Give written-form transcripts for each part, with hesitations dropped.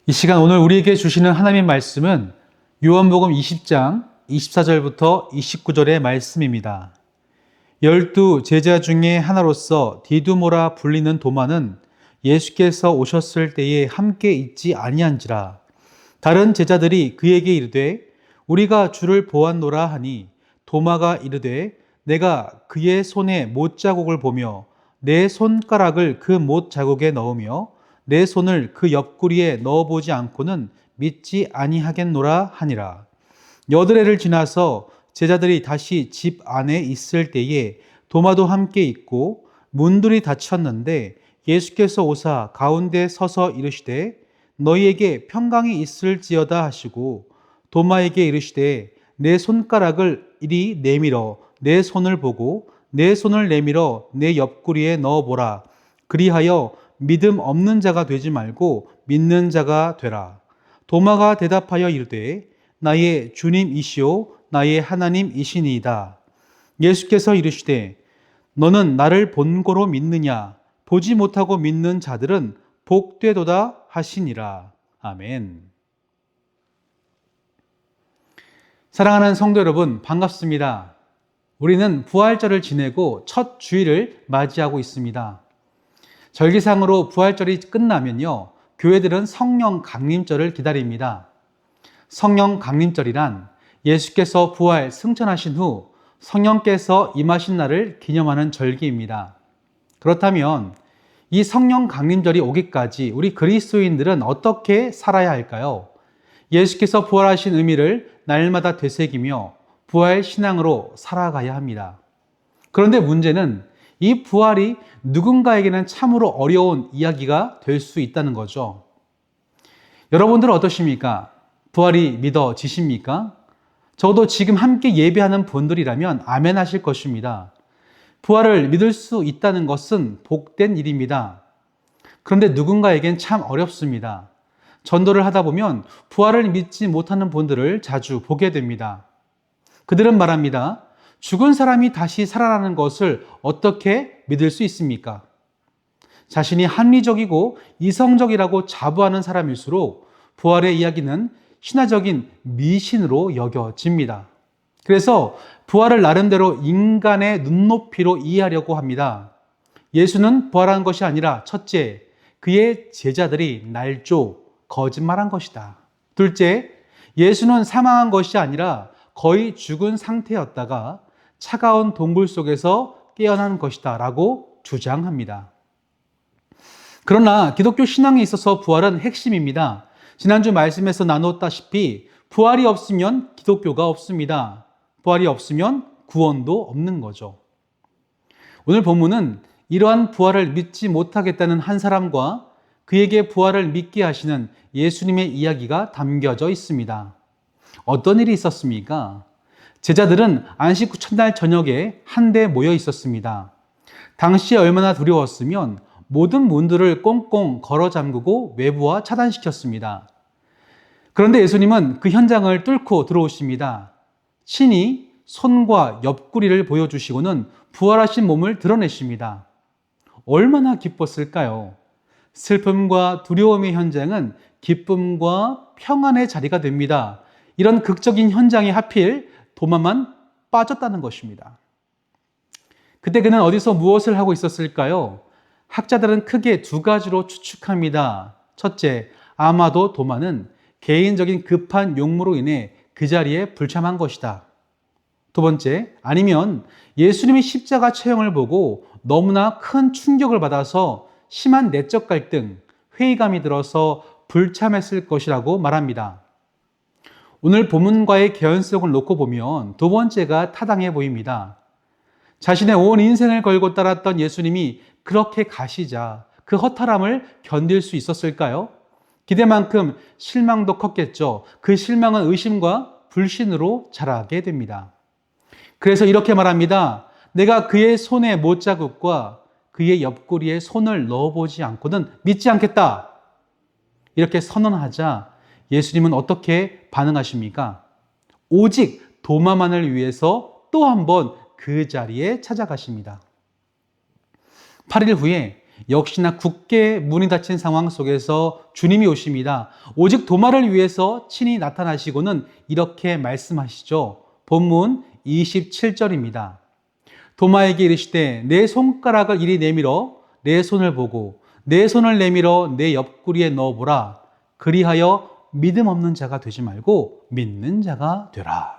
이 시간 오늘 우리에게 주시는 하나님의 말씀은 요한복음 20장 24절부터 29절의 말씀입니다. 12 제자 중에 하나로서 디두모라 불리는 도마는 예수께서 오셨을 때에 함께 있지 아니한지라. 다른 제자들이 그에게 이르되 우리가 주를 보았노라 하니 도마가 이르되 내가 그의 손에 못자국을 보며 내 손가락을 그 못자국에 넣으며 내 손을 그 옆구리에 넣어보지 않고는 믿지 아니하겠노라 하니라. 여드레를 지나서 제자들이 다시 집 안에 있을 때에 도마도 함께 있고 문들이 닫혔는데 예수께서 오사 가운데 서서 이르시되 너희에게 평강이 있을지어다 하시고 도마에게 이르시되 내 손가락을 이리 내밀어 내 손을 보고 내 손을 내밀어 내 옆구리에 넣어보라. 그리하여 믿음 없는 자가 되지 말고 믿는 자가 되라. 도마가 대답하여 이르되 나의 주님이시오 나의 하나님이시니이다. 예수께서 이르시되 너는 나를 본고로 믿느냐? 보지 못하고 믿는 자들은 복되도다 하시니라. 아멘. 사랑하는 성도 여러분, 반갑습니다. 우리는 부활절을 지내고 첫 주일을 맞이하고 있습니다. 절기상으로 부활절이 끝나면요, 교회들은 성령 강림절을 기다립니다. 성령 강림절이란 예수께서 부활 승천하신 후 성령께서 임하신 날을 기념하는 절기입니다. 그렇다면 이 성령 강림절이 오기까지 우리 그리스도인들은 어떻게 살아야 할까요? 예수께서 부활하신 의미를 날마다 되새기며 부활 신앙으로 살아가야 합니다. 그런데 문제는 이 부활이 누군가에게는 참으로 어려운 이야기가 될 수 있다는 거죠. 여러분들은 어떠십니까? 부활이 믿어지십니까? 적어도 지금 함께 예배하는 분들이라면 아멘 하실 것입니다. 부활을 믿을 수 있다는 것은 복된 일입니다. 그런데 누군가에겐 참 어렵습니다. 전도를 하다 보면 부활을 믿지 못하는 분들을 자주 보게 됩니다. 그들은 말합니다. 죽은 사람이 다시 살아나는 것을 어떻게 믿을 수 있습니까? 자신이 합리적이고 이성적이라고 자부하는 사람일수록 부활의 이야기는 신화적인 미신으로 여겨집니다. 그래서 부활을 나름대로 인간의 눈높이로 이해하려고 합니다. 예수는 부활한 것이 아니라 첫째, 그의 제자들이 날조, 거짓말한 것이다. 둘째, 예수는 사망한 것이 아니라 거의 죽은 상태였다가 차가운 동굴 속에서 깨어난 것이다 라고 주장합니다. 그러나 기독교 신앙에 있어서 부활은 핵심입니다. 지난주 말씀에서 나눴다시피 부활이 없으면 기독교가 없습니다. 부활이 없으면 구원도 없는 거죠. 오늘 본문은 이러한 부활을 믿지 못하겠다는 한 사람과 그에게 부활을 믿게 하시는 예수님의 이야기가 담겨져 있습니다. 어떤 일이 있었습니까? 제자들은 안식 후 첫날 저녁에 한데 모여 있었습니다. 당시에 얼마나 두려웠으면 모든 문들을 꽁꽁 걸어 잠그고 외부와 차단시켰습니다. 그런데 예수님은 그 현장을 뚫고 들어오십니다. 친히 손과 옆구리를 보여주시고는 부활하신 몸을 드러내십니다. 얼마나 기뻤을까요? 슬픔과 두려움의 현장은 기쁨과 평안의 자리가 됩니다. 이런 극적인 현장에 하필 도마만 빠졌다는 것입니다. 그때 그는 어디서 무엇을 하고 있었을까요? 학자들은 크게 두 가지로 추측합니다. 첫째, 아마도 도마는 개인적인 급한 욕무로 인해 그 자리에 불참한 것이다. 두 번째, 아니면 예수님의 십자가 처형을 보고 너무나 큰 충격을 받아서 심한 내적 갈등, 회의감이 들어서 불참했을 것이라고 말합니다. 오늘 본문과의 개연성을 놓고 보면 두 번째가 타당해 보입니다. 자신의 온 인생을 걸고 따랐던 예수님이 그렇게 가시자 그 허탈함을 견딜 수 있었을까요? 기대만큼 실망도 컸겠죠. 그 실망은 의심과 불신으로 자라게 됩니다. 그래서 이렇게 말합니다. 내가 그의 손에 못자국과 그의 옆구리에 손을 넣어보지 않고는 믿지 않겠다. 이렇게 선언하자 예수님은 어떻게 반응하십니까? 오직 도마만을 위해서 또 한 번 그 자리에 찾아가십니다. 8일 후에 역시나 굳게 문이 닫힌 상황 속에서 주님이 오십니다. 오직 도마를 위해서 친히 나타나시고는 이렇게 말씀하시죠. 본문 27절입니다. 도마에게 이르시되 내 손가락을 이리 내밀어 내 손을 보고 내 손을 내밀어 내 옆구리에 넣어보라. 그리하여 믿음 없는 자가 되지 말고 믿는 자가 되라.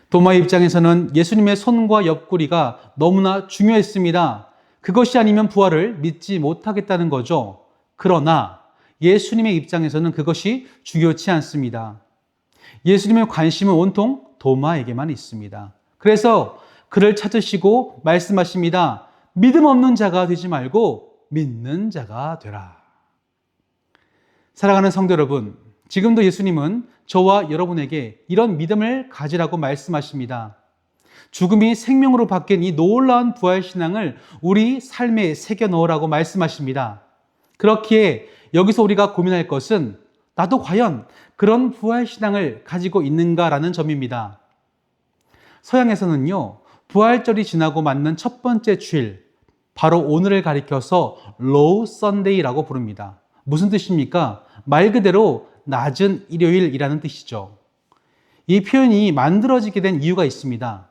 도마의 입장에서는 예수님의 손과 옆구리가 너무나 중요했습니다. 그것이 아니면 부활을 믿지 못하겠다는 거죠. 그러나 예수님의 입장에서는 그것이 중요치 않습니다. 예수님의 관심은 온통 도마에게만 있습니다. 그래서 그를 찾으시고 말씀하십니다. 믿음 없는 자가 되지 말고 믿는 자가 되라. 사랑하는 성도 여러분, 지금도 예수님은 저와 여러분에게 이런 믿음을 가지라고 말씀하십니다. 죽음이 생명으로 바뀐 이 놀라운 부활신앙을 우리 삶에 새겨 넣으라고 말씀하십니다. 그렇기에 여기서 우리가 고민할 것은 나도 과연 그런 부활신앙을 가지고 있는가라는 점입니다. 서양에서는요, 부활절이 지나고 맞는 첫 번째 주일, 바로 오늘을 가리켜서 로우 선데이라고 부릅니다. 무슨 뜻입니까? 말 그대로 낮은 일요일이라는 뜻이죠. 이 표현이 만들어지게 된 이유가 있습니다.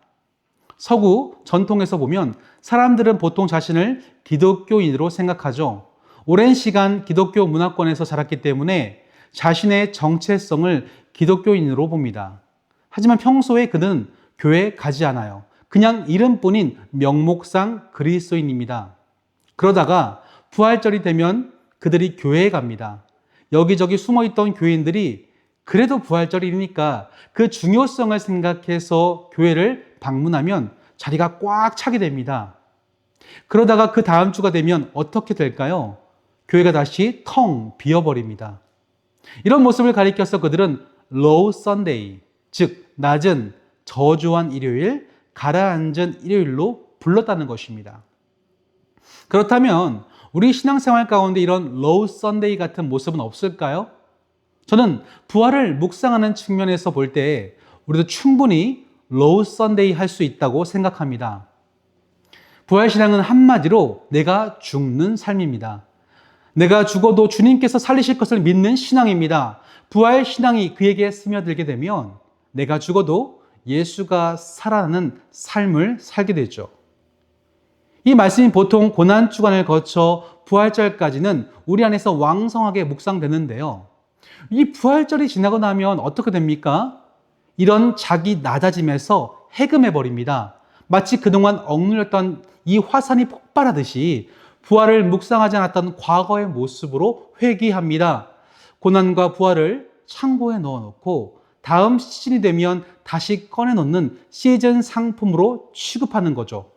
서구 전통에서 보면 사람들은 보통 자신을 기독교인으로 생각하죠. 오랜 시간 기독교 문화권에서 자랐기 때문에 자신의 정체성을 기독교인으로 봅니다. 하지만 평소에 그는 교회에 가지 않아요. 그냥 이름뿐인 명목상 그리스도인입니다. 그러다가 부활절이 되면 그들이 교회에 갑니다. 여기저기 숨어있던 교인들이 그래도 부활절이니까 그 중요성을 생각해서 교회를 방문하면 자리가 꽉 차게 됩니다. 그러다가 그 다음 주가 되면 어떻게 될까요? 교회가 다시 텅 비어버립니다. 이런 모습을 가리켜서 그들은 low Sunday, 즉 낮은 저조한 일요일, 가라앉은 일요일로 불렀다는 것입니다. 그렇다면 우리 신앙생활 가운데 이런 low Sunday 같은 모습은 없을까요? 저는 부활을 묵상하는 측면에서 볼 때 우리도 충분히 low Sunday 할 수 있다고 생각합니다. 부활신앙은 한마디로 내가 죽는 삶입니다. 내가 죽어도 주님께서 살리실 것을 믿는 신앙입니다. 부활신앙이 그에게 스며들게 되면 내가 죽어도 예수가 살아나는 삶을 살게 되죠. 이 말씀이 보통 고난주간을 거쳐 부활절까지는 우리 안에서 왕성하게 묵상되는데요. 이 부활절이 지나고 나면 어떻게 됩니까? 이런 자기 낮아짐에서 해금해버립니다. 마치 그동안 억눌렸던 이 화산이 폭발하듯이 부활을 묵상하지 않았던 과거의 모습으로 회귀합니다. 고난과 부활을 창고에 넣어놓고 다음 시즌이 되면 다시 꺼내놓는 시즌 상품으로 취급하는 거죠.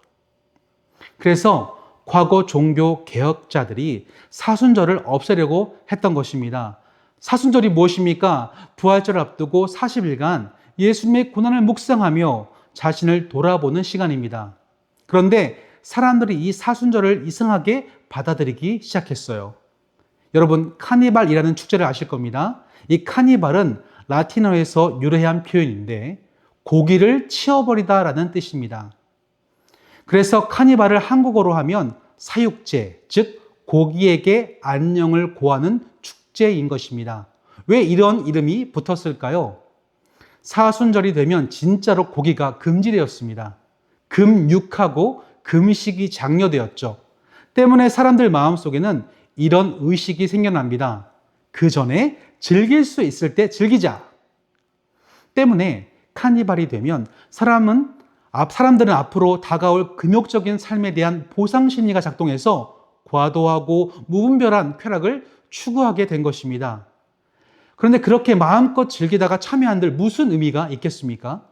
그래서 과거 종교 개혁자들이 사순절을 없애려고 했던 것입니다. 사순절이 무엇입니까? 부활절을 앞두고 40일간 예수님의 고난을 묵상하며 자신을 돌아보는 시간입니다. 그런데 사람들이 이 사순절을 이상하게 받아들이기 시작했어요. 여러분, 카니발이라는 축제를 아실 겁니다. 이 카니발은 라틴어에서 유래한 표현인데 고기를 치워버리다라는 뜻입니다. 그래서 카니발을 한국어로 하면 사육제, 즉 고기에게 안녕을 고하는 축제인 것입니다. 왜 이런 이름이 붙었을까요? 사순절이 되면 진짜로 고기가 금지되었습니다. 금육하고 금식이 장려되었죠. 때문에 사람들 마음속에는 이런 의식이 생겨납니다. 그 전에 즐길 수 있을 때 즐기자. 때문에 카니발이 되면 사람들은 앞으로 다가올 금욕적인 삶에 대한 보상 심리가 작동해서 과도하고 무분별한 쾌락을 추구하게 된 것입니다. 그런데 그렇게 마음껏 즐기다가 참여한들 무슨 의미가 있겠습니까?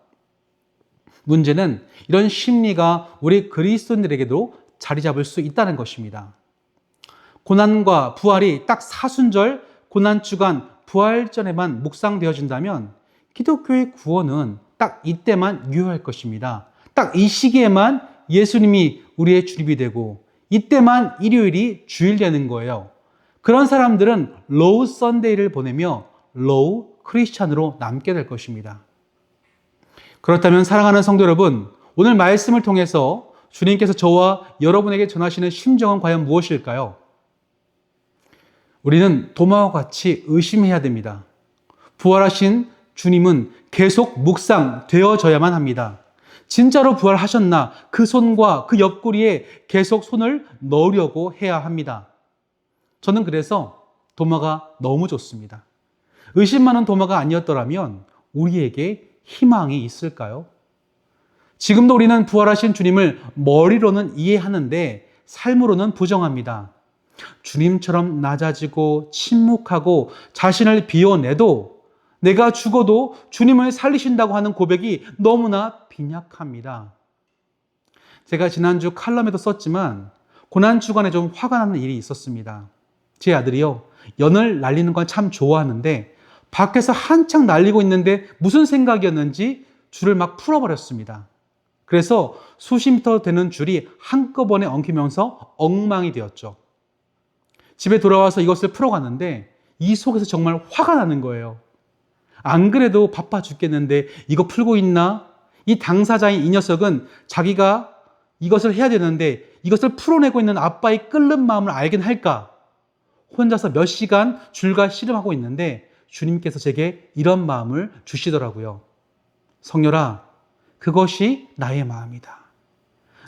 문제는 이런 심리가 우리 그리스도인들에게도 자리 잡을 수 있다는 것입니다. 고난과 부활이 딱 사순절, 고난주간, 부활전에만 묵상되어진다면 기독교의 구원은 딱 이때만 유효할 것입니다. 딱 이 시기에만 예수님이 우리의 주님이 되고 이때만 일요일이 주일 되는 거예요. 그런 사람들은 로우 선데이를 보내며 로우 크리스찬으로 남게 될 것입니다. 그렇다면 사랑하는 성도 여러분, 오늘 말씀을 통해서 주님께서 저와 여러분에게 전하시는 심정은 과연 무엇일까요? 우리는 도마와 같이 의심해야 됩니다. 부활하신 주님은 계속 묵상되어져야만 합니다. 진짜로 부활하셨나? 그 손과 그 옆구리에 계속 손을 넣으려고 해야 합니다. 저는 그래서 도마가 너무 좋습니다. 의심 많은 도마가 아니었더라면 우리에게 희망이 있을까요? 지금도 우리는 부활하신 주님을 머리로는 이해하는데 삶으로는 부정합니다. 주님처럼 낮아지고 침묵하고 자신을 비워내도 내가 죽어도 주님을 살리신다고 하는 고백이 너무나 빈약합니다. 제가 지난주 칼럼에도 썼지만 고난주간에 좀 화가 나는 일이 있었습니다. 제 아들이요, 연을 날리는 건 참 좋아하는데 밖에서 한창 날리고 있는데 무슨 생각이었는지 줄을 막 풀어버렸습니다. 그래서 수십 미터 되는 줄이 한꺼번에 엉키면서 엉망이 되었죠. 집에 돌아와서 이것을 풀어갔는데 이 속에서 정말 화가 나는 거예요. 안 그래도 바빠 죽겠는데 이거 풀고 있나? 이 당사자인 이 녀석은 자기가 이것을 해야 되는데 이것을 풀어내고 있는 아빠의 끓는 마음을 알긴 할까? 혼자서 몇 시간 줄과 씨름하고 있는데 주님께서 제게 이런 마음을 주시더라고요. 성렬아, 그것이 나의 마음이다.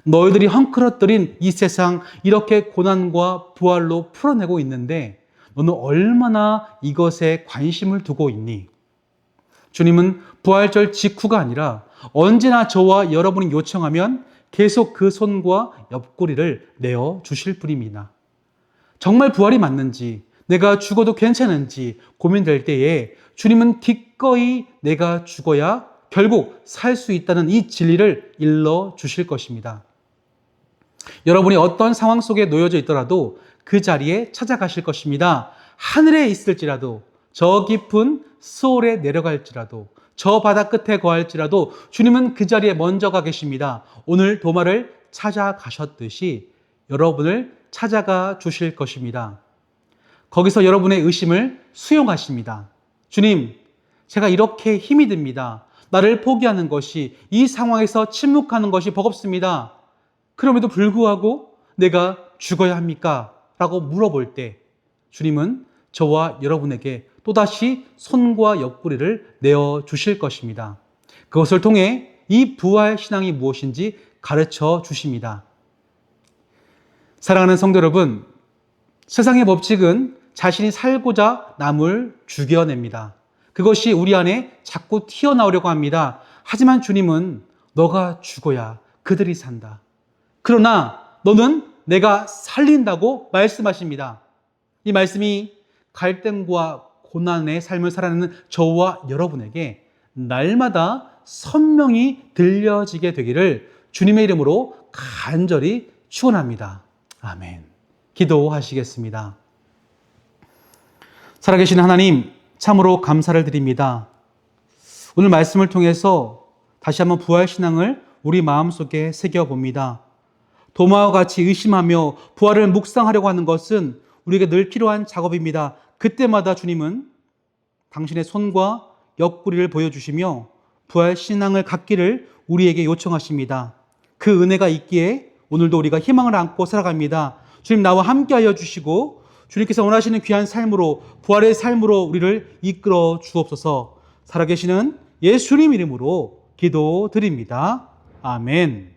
너희들이 헝클어뜨린 이 세상 이렇게 고난과 부활로 풀어내고 있는데 너는 얼마나 이것에 관심을 두고 있니? 주님은 부활절 직후가 아니라 언제나 저와 여러분이 요청하면 계속 그 손과 옆구리를 내어 주실 분입니다. 정말 부활이 맞는지, 내가 죽어도 괜찮은지 고민될 때에 주님은 기꺼이 내가 죽어야 결국 살 수 있다는 이 진리를 일러 주실 것입니다. 여러분이 어떤 상황 속에 놓여져 있더라도 그 자리에 찾아가실 것입니다. 하늘에 있을지라도, 저 깊은 수월에 내려갈지라도, 저 바다 끝에 거할지라도 주님은 그 자리에 먼저 가 계십니다. 오늘 도마를 찾아가셨듯이 여러분을 찾아가 주실 것입니다. 거기서 여러분의 의심을 수용하십니다. 주님, 제가 이렇게 힘이 듭니다. 나를 포기하는 것이, 이 상황에서 침묵하는 것이 버겁습니다. 그럼에도 불구하고 내가 죽어야 합니까? 라고 물어볼 때 주님은 저와 여러분에게 또다시 손과 옆구리를 내어 주실 것입니다. 그것을 통해 이 부활 신앙이 무엇인지 가르쳐 주십니다. 사랑하는 성도 여러분, 세상의 법칙은 자신이 살고자 남을 죽여냅니다. 그것이 우리 안에 자꾸 튀어나오려고 합니다. 하지만 주님은 너가 죽어야 그들이 산다. 그러나 너는 내가 살린다고 말씀하십니다. 이 말씀이 갈등과 고난의 삶을 살아내는 저와 여러분에게 날마다 선명히 들려지게 되기를 주님의 이름으로 간절히 축원합니다. 아멘. 기도하시겠습니다. 살아계신 하나님, 참으로 감사를 드립니다. 오늘 말씀을 통해서 다시 한번 부활신앙을 우리 마음속에 새겨봅니다. 도마와 같이 의심하며 부활을 묵상하려고 하는 것은 우리에게 늘 필요한 작업입니다. 그때마다 주님은 당신의 손과 옆구리를 보여주시며 부활신앙을 갖기를 우리에게 요청하십니다. 그 은혜가 있기에 오늘도 우리가 희망을 안고 살아갑니다. 주님, 나와 함께하여 주시고 주님께서 원하시는 귀한 삶으로, 부활의 삶으로 우리를 이끌어 주옵소서. 살아계시는 예수님 이름으로 기도드립니다. 아멘.